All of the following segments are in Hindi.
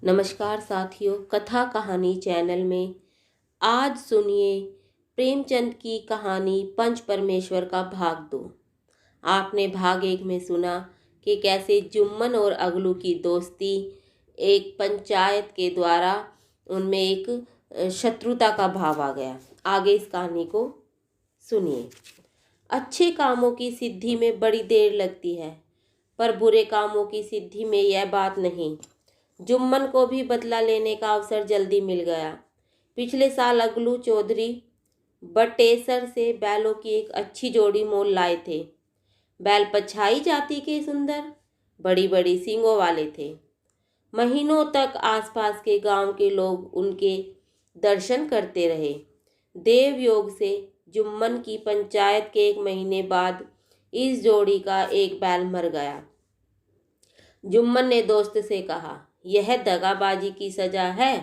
नमस्कार साथियों, कथा कहानी चैनल में आज सुनिए प्रेमचंद की कहानी पंच परमेश्वर का भाग 2। आपने भाग 1 में सुना कि कैसे जुम्मन और अगलू की दोस्ती एक पंचायत के द्वारा उनमें एक शत्रुता का भाव आ गया। आगे इस कहानी को सुनिए। अच्छे कामों की सिद्धि में बड़ी देर लगती है, पर बुरे कामों की सिद्धि में यह बात नहीं। जुम्मन को भी बदला लेने का अवसर जल्दी मिल गया। पिछले साल अगलू चौधरी बटेसर से बैलों की एक अच्छी जोड़ी मोल लाए थे। बैल पछाई जाति के सुंदर, बड़ी बड़ी सींगों वाले थे। महीनों तक आसपास के गांव के लोग उनके दर्शन करते रहे। देव योग से जुम्मन की पंचायत के 1 महीने बाद इस जोड़ी का एक बैल मर गया। जुम्मन ने दोस्त से कहा, यह दगाबाजी की सजा है।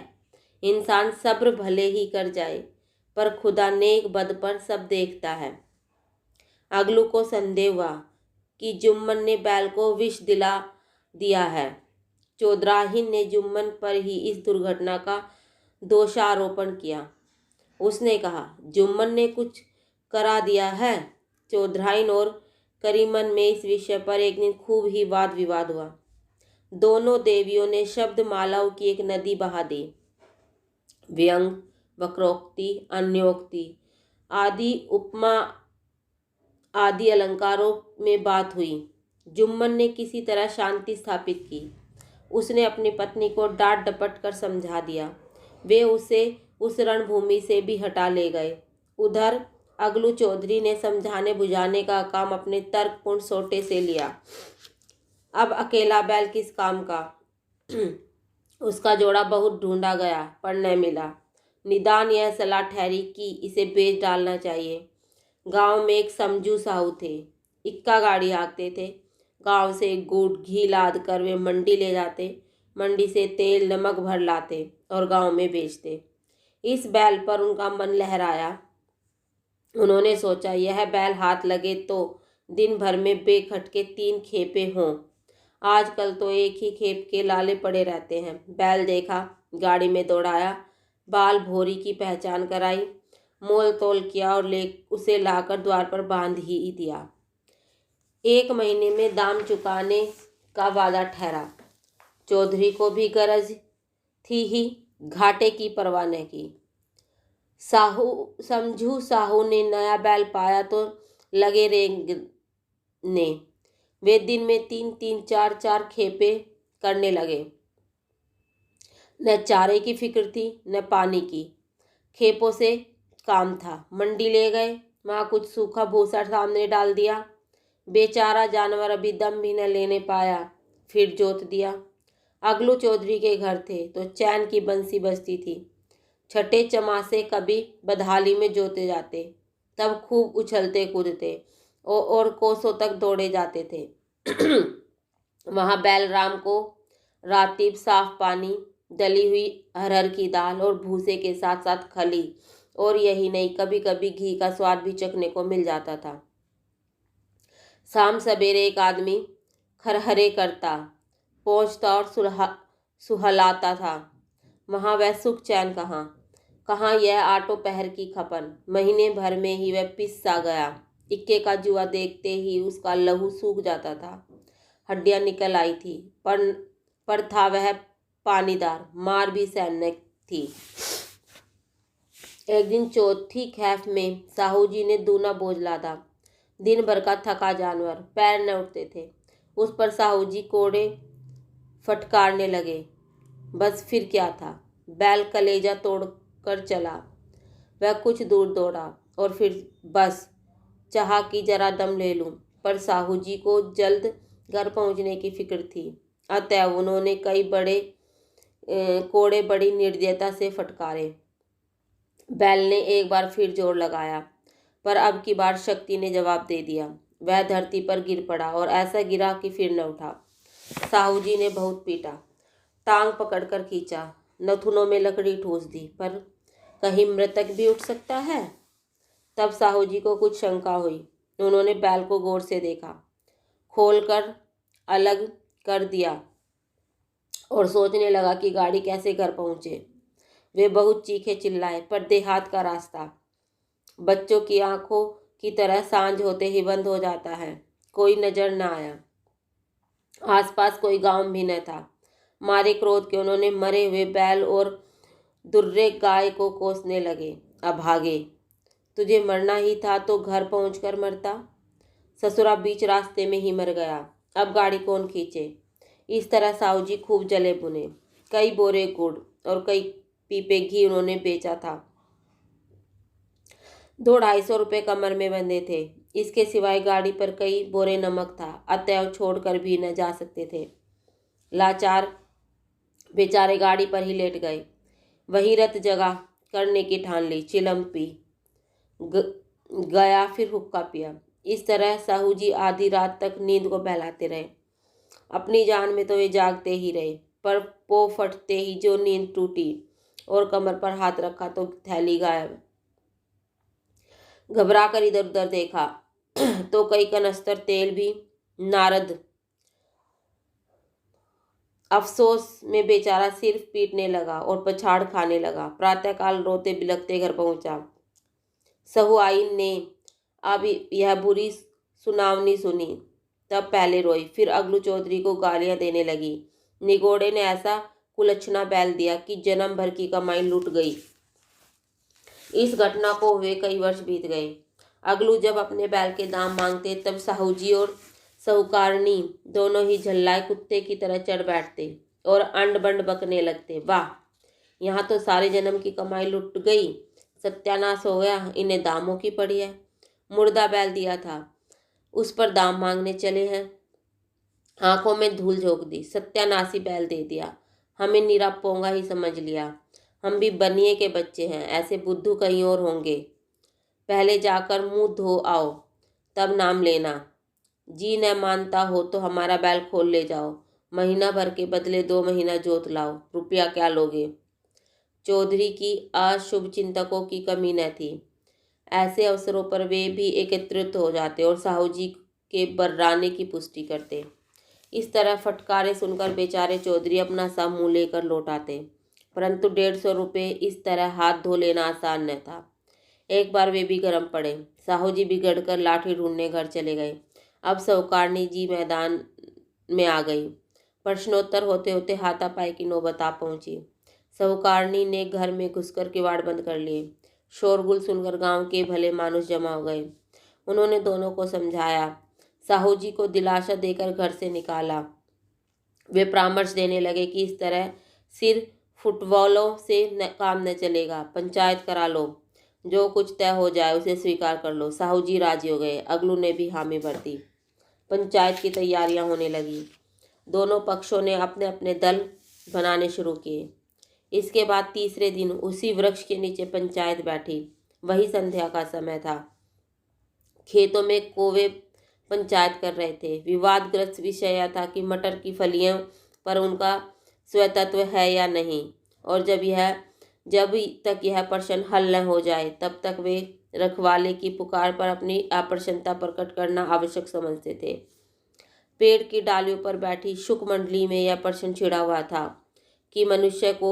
इंसान सब्र भले ही कर जाए, पर खुदा नेक बद पर सब देखता है। अगलू को संदेह हुआ कि जुम्मन ने बैल को विष दिला दिया है। चौधराहीन ने जुम्मन पर ही इस दुर्घटना का दोषारोपण किया। उसने कहा, जुम्मन ने कुछ करा दिया है। चौधराहीन और करीमन में इस विषय पर एक दिन खूब ही वाद विवाद हुआ। दोनों देवियों ने शब्द मालाओं की एक नदी बहा दी। व्यंग, वक्रोक्ति, अन्योक्ति आदि उपमा आदि अलंकारों में बात हुई। जुम्मन ने किसी तरह शांति स्थापित की। उसने अपनी पत्नी को डांट डपट कर समझा दिया। वे उसे उस रणभूमि से भी हटा ले गए। उधर अगलू चौधरी ने समझाने बुझाने का काम अपने तर्कपूर्ण सोटे से लिया। अब अकेला बैल किस काम का। उसका जोड़ा बहुत ढूंढा गया, पर न मिला। निदान यह सलाह ठहरी कि इसे बेच डालना चाहिए। गांव में एक समझू साहू थे। इक्का गाड़ी हाँकते थे। गांव से गुड़ घी लाद कर वे मंडी ले जाते। मंडी से तेल नमक भर लाते और गांव में बेचते। इस बैल पर उनका मन लहराया। उन्होंने सोचा, यह बैल हाथ लगे तो दिन भर में बेखटके 3 खेपे हों। आजकल तो एक ही खेप के लाले पड़े रहते हैं। बैल देखा, गाड़ी में दौड़ाया, बाल भोरी की पहचान कराई, मोल तोल किया और उसे लाकर द्वार पर बांध ही दिया। 1 महीने में दाम चुकाने का वादा ठहरा। चौधरी को भी गरज थी ही, घाटे की परवाह न की। समझू साहू ने नया बैल पाया तो लगे रेंगने। वे दिन में 3-3, 4-4 खेपे करने लगे। न चारे की फिक्र थी, न पानी की। खेपों से काम था। मंडी ले गए, वहाँ कुछ सूखा भूसा सामने डाल दिया। बेचारा जानवर अभी दम भी न लेने पाया, फिर जोत दिया। अगलू चौधरी के घर थे तो चैन की बंसी बजती थी। छठे चमासे कभी बदहाली में जोते जाते, तब खूब उछलते कूदते और कोसों तक दौड़े जाते थे। वहाँ बैल राम को रातीब साफ पानी, दली हुई अरहर की दाल और भूसे के साथ साथ खली, और यही नहीं, कभी कभी घी का स्वाद भी चखने को मिल जाता था। शाम सवेरे एक आदमी खरहरे करता, पहुँचता और सुहलाता था। वहाँ वह सुख चैन कहाँ यह आटो पहर की खपन। महीने भर में ही वह पिस सा गया। इक्के का जुआ देखते ही उसका लहू सूख जाता था, हड्डियां निकल आई थी, पर था वह पानीदार, मार भी सहन थी। एक दिन चौथी खैफ में साहू जी ने दूना बोझ लादा। दिन भर का थका जानवर, पैर न उठते थे। उस पर साहू जी कोड़े फटकारने लगे। बस फिर क्या था, बैल कलेजा तोड़कर चला। वह कुछ दूर दौड़ा और फिर बस चाहा कि जरा दम ले लूं, पर साहू जी को जल्द घर पहुंचने की फिक्र थी। अतएव उन्होंने कई बड़े कोड़े बड़ी निर्दयता से फटकारे। बैल ने एक बार फिर जोर लगाया, पर अब की बार शक्ति ने जवाब दे दिया। वह धरती पर गिर पड़ा और ऐसा गिरा कि फिर न उठा। साहू जी ने बहुत पीटा, टांग पकड़कर खींचा, नथुनों में लकड़ी ठूस दी, पर कहीं मृतक भी उठ सकता है। तब साहू जी को कुछ शंका हुई। उन्होंने बैल को गौर से देखा, खोलकर अलग कर दिया और सोचने लगा कि गाड़ी कैसे घर पहुंचे। वे बहुत चीखे चिल्लाए, पर देहात का रास्ता बच्चों की आंखों की तरह सांझ होते ही बंद हो जाता है। कोई नजर न आया, आसपास कोई गांव भी न था। मारे क्रोध के उन्होंने मरे हुए बैल और दुर्रे गाय को कोसने लगे। अभागे, तुझे मरना ही था तो घर पहुंचकर मरता। ससुरा बीच रास्ते में ही मर गया, अब गाड़ी कौन खींचे। इस तरह साहू जी खूब जले बुने। कई बोरे गुड़ और कई पीपे घी उन्होंने बेचा था। 200-250 रुपये कमर में बंधे थे। इसके सिवाय गाड़ी पर कई बोरे नमक था, अतएव छोड़कर भी न जा सकते थे। लाचार बेचारे गाड़ी पर ही लेट गए। वही रत जगह करने की ठान ली। चिलम पी गया, फिर हुक्का पिया। इस तरह साहू जी आधी रात तक नींद को बहलाते रहे। अपनी जान में तो वे जागते ही रहे, पर पो फटते ही जो नींद टूटी और कमर पर हाथ रखा तो थैली गायब। घबरा कर इधर उधर देखा तो कई कनस्तर तेल भी नारद। अफसोस में बेचारा सिर्फ पीटने लगा और पछाड़ खाने लगा। प्रातःकाल रोते बिलखते घर पहुंचा। सहु आइन ने अब यह बुरी सुनावनी सुनी, तब पहले रोई, फिर अगलू चौधरी को गालियां देने लगी। निगोड़े ने ऐसा कुलच्छना बैल दिया कि जन्म भर की कमाई लुट गई। इस घटना को हुए कई वर्ष बीत गए। अगलू जब अपने बैल के दाम मांगते तब साहू जी और साहूकारनी दोनों ही झल्लाए कुत्ते की तरह चढ़ बैठते और अंड बंड बकने लगते। वाह, यहाँ तो सारे जन्म की कमाई लुट गई, सत्यानाश हो गया, इन्हें दामों की पड़ी है। मुर्दा बैल दिया था, उस पर दाम मांगने चले हैं। आंखों में धूल झोंक दी। सत्यानाशी बैल दे दिया, हमें निरा पोंगा ही समझ लिया। हम भी बनिए के बच्चे हैं, ऐसे बुद्धू कहीं और होंगे। पहले जाकर मुंह धो आओ, तब नाम लेना। जी न मानता हो तो हमारा बैल खोल ले जाओ, महीना भर के बदले 2 महीना जोत लाओ, रुपया क्या लोगे। चौधरी की अशुभ चिंतकों की कमी न थी। ऐसे अवसरों पर वे भी एकत्रित हो जाते और साहू जी के बर्राने की पुष्टि करते। इस तरह फटकारे सुनकर बेचारे चौधरी अपना सा मुँह लेकर लौट आते, परंतु 150 रुपये इस तरह हाथ धो लेना आसान न था। एक बार वे भी गर्म पड़े। साहू जी बिगड़ कर लाठी ढूंढने घर चले गए। अब साहूकारनी जी मैदान में आ गई। प्रश्नोत्तर होते होते हाथापाई की नौबत आ पहुंची। साहूकारनी ने घर में घुसकर किवाड़ बंद कर लिए। शोरगुल सुनकर गांव के भले मानुस जमा हो गए। उन्होंने दोनों को समझाया, साहू जी को दिलासा देकर घर से निकाला। वे परामर्श देने लगे कि इस तरह सिर फुटबॉलों से काम न चलेगा, पंचायत करा लो, जो कुछ तय हो जाए उसे स्वीकार कर लो। साहू जी राजी हो गए। अगलू ने भी हामी भर दी। पंचायत की तैयारियां होने लगी। दोनों पक्षों ने अपने अपने दल बनाने शुरू किए। इसके बाद तीसरे दिन उसी वृक्ष के नीचे पंचायत बैठी। वही संध्या का समय था। खेतों में कौवे पंचायत कर रहे थे। विवादग्रस्त विषय यह था कि मटर की फलियों पर उनका स्वतत्व है या नहीं, और जब तक यह प्रश्न हल न हो जाए तब तक वे रखवाले की पुकार पर अपनी अप्रसन्नता प्रकट करना आवश्यक समझते थे। पेड़ की डालियों पर बैठी शुक मंडली में यह प्रश्न छिड़ा हुआ था कि मनुष्य को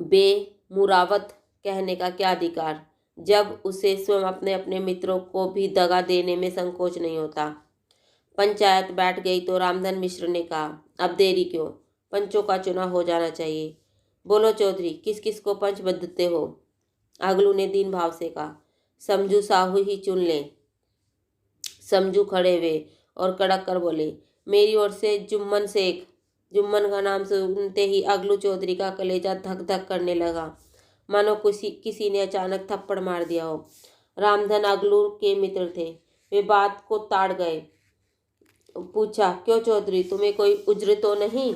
बेमुरावत कहने का क्या अधिकार, जब उसे स्वयं अपने अपने मित्रों को भी दगा देने में संकोच नहीं होता। पंचायत बैठ गई तो रामधन मिश्र ने कहा, अब देरी क्यों, पंचों का चुनाव हो जाना चाहिए। बोलो चौधरी, किस किस को पंच बदलते हो। अगलू ने दीन भाव से कहा, समझू साहू ही चुन ले। समझू खड़े हुए और कड़क कर बोले, मेरी ओर से जुम्मन शेख। जुम्मन का नाम सुनते ही अगलू चौधरी का कलेजा धक धक करने लगा, मानो किसी ने अचानक थप्पड़ मार दिया हो। रामधन अगलू के मित्र थे। वे बात को ताड़ गए। पूछा, क्यों चौधरी, तुम्हें कोई उज्र तो नहीं।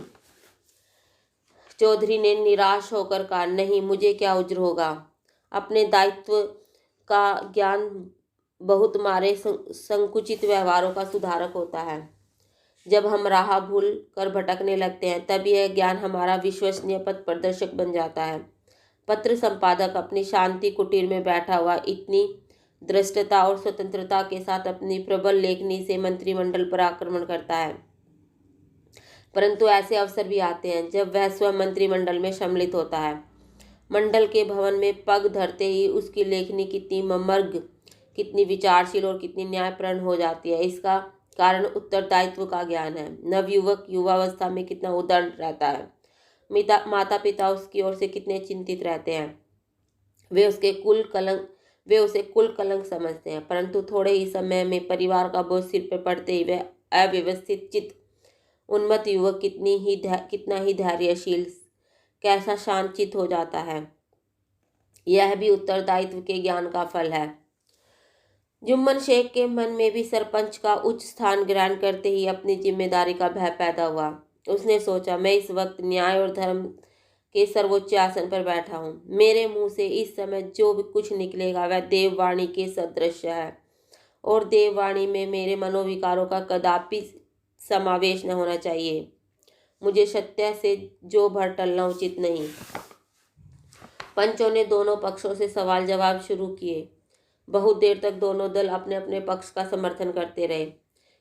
चौधरी ने निराश होकर कहा, नहीं, मुझे क्या उज्र होगा। अपने दायित्व का ज्ञान बहुत मारे संकुचित व्यवहारों का सुधारक होता है। जब हम राह भूल कर भटकने लगते हैं तब यह ज्ञान हमारा विश्वसनीय पथ प्रदर्शक बन जाता है। पत्र संपादक अपनी शांति कुटीर में बैठा हुआ इतनी दृष्टता और स्वतंत्रता के साथ अपनी प्रबल लेखनी से मंत्रिमंडल पर आक्रमण करता है। परंतु ऐसे अवसर भी आते हैं जब वह स्वयं मंत्रिमंडल में सम्मिलित होता है। मंडल के भवन में पग धरते ही उसकी लेखनी कितनी मर्मज्ञ, कितनी विचारशील और कितनी न्यायपूर्ण हो जाती है। इसका कारण उत्तरदायित्व का ज्ञान है। नवयुवक युवावस्था में कितना उद्दंड रहता है। माता पिता उसकी ओर से कितने चिंतित रहते हैं। वे उसे कुल कलंक समझते हैं, परंतु थोड़े ही समय में परिवार का बोझ सिर पर पड़ते ही वह अव्यवस्थित चित्त उन्मत्त युवक कितना ही धैर्यशील, कैसा शांतचित्त हो जाता है। यह भी उत्तरदायित्व के ज्ञान का फल है। जुम्मन शेख के मन में भी सरपंच का उच्च स्थान ग्रहण करते ही अपनी जिम्मेदारी का भय पैदा हुआ। उसने सोचा, मैं इस वक्त न्याय और धर्म के सर्वोच्च आसन पर बैठा हूँ। मेरे मुंह से इस समय जो भी कुछ निकलेगा वह देववाणी के सदृश है, और देववाणी में मेरे मनोविकारों का कदापि समावेश न होना चाहिए। मुझे सत्य से जो भर टलना उचित नहीं। पंचों ने दोनों पक्षों से सवाल जवाब शुरू किए। बहुत देर तक दोनों दल अपने अपने पक्ष का समर्थन करते रहे।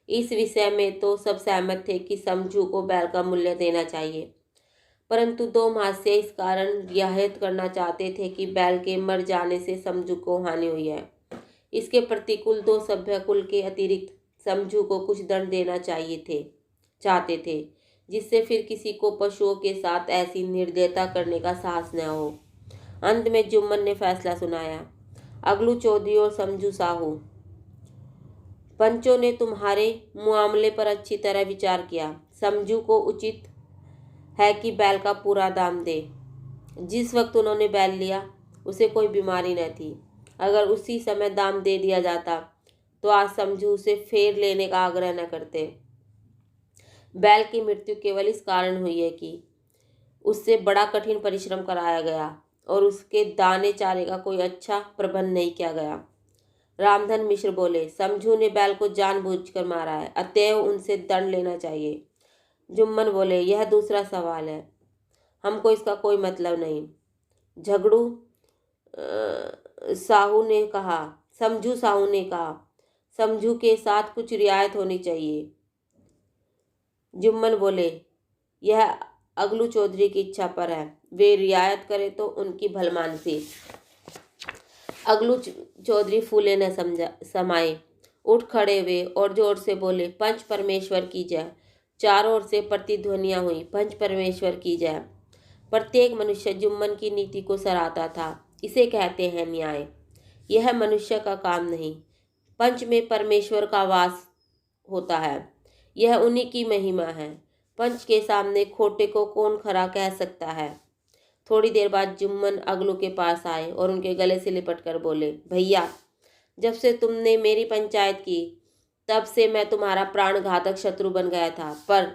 इस विषय में तो सब सहमत थे कि समझू को बैल का मूल्य देना चाहिए, परंतु दो महाशय इस कारण रियायत करना चाहते थे कि बैल के मर जाने से समझू को हानि हुई है। इसके प्रतिकूल दो सभ्य कुल के अतिरिक्त समझू को कुछ दंड देना चाहते थे, जिससे फिर किसी को पशुओं के साथ ऐसी निर्दयता करने का साहस न हो। अंत में जुम्मन ने फैसला सुनाया, अगलू चौधरी और समझू साहू, पंचों ने तुम्हारे मुआमले पर अच्छी तरह विचार किया। समझू को उचित है कि बैल का पूरा दाम दे। जिस वक्त उन्होंने बैल लिया उसे कोई बीमारी न थी। अगर उसी समय दाम दे दिया जाता तो आज समझू उसे फेर लेने का आग्रह न करते। बैल की मृत्यु केवल इस कारण हुई है कि उससे बड़ा कठिन परिश्रम कराया गया और उसके दाने चारे का कोई अच्छा प्रबंध नहीं किया गया। रामधन मिश्र बोले, समझू ने बैल को जानबूझकर मारा है, अतएव उनसे दंड लेना चाहिए। जुम्मन बोले, यह दूसरा सवाल है, हमको इसका कोई मतलब नहीं। समझू साहू ने कहा, समझू के साथ कुछ रियायत होनी चाहिए। जुम्मन बोले, यह अगलू चौधरी की इच्छा पर है, वे रियायत करे तो उनकी भलमानसी। अगलू चौधरी फूले न समाये, उठ खड़े हुए और जोर से बोले, पंच परमेश्वर की जय। चारों ओर से प्रतिध्वनियां हुई, पंच परमेश्वर की जय। प्रत्येक मनुष्य जुम्मन की नीति को सराहता था। इसे कहते हैं न्याय। यह मनुष्य का काम नहीं, पंच में परमेश्वर का वास होता है। यह उन्हीं की महिमा है। पंच के सामने खोटे को कौन खरा कह सकता है। थोड़ी देर बाद जुम्मन अगलू के पास आए और उनके गले से लिपट कर बोले, भैया, जब से तुमने मेरी पंचायत की तब से मैं तुम्हारा प्राणघातक शत्रु बन गया था, पर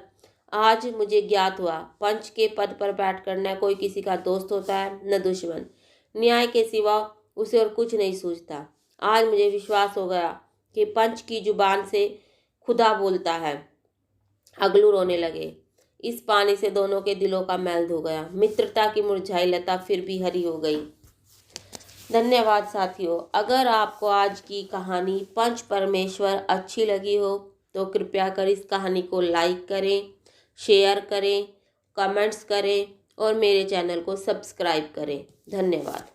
आज मुझे ज्ञात हुआ, पंच के पद पर बैठकर न कोई किसी का दोस्त होता है न दुश्मन। न्याय के सिवा उसे और कुछ नहीं सूझता। आज मुझे विश्वास हो गया कि पंच की जुबान से खुदा बोलता है। अगलू रोने लगे। इस पानी से दोनों के दिलों का मैल धो गया। मित्रता की मुरझाई लता फिर भी हरी हो गई। धन्यवाद साथियों। अगर आपको आज की कहानी पंच परमेश्वर अच्छी लगी हो तो कृपया कर इस कहानी को लाइक करें, शेयर करें, कमेंट्स करें और मेरे चैनल को सब्सक्राइब करें। धन्यवाद।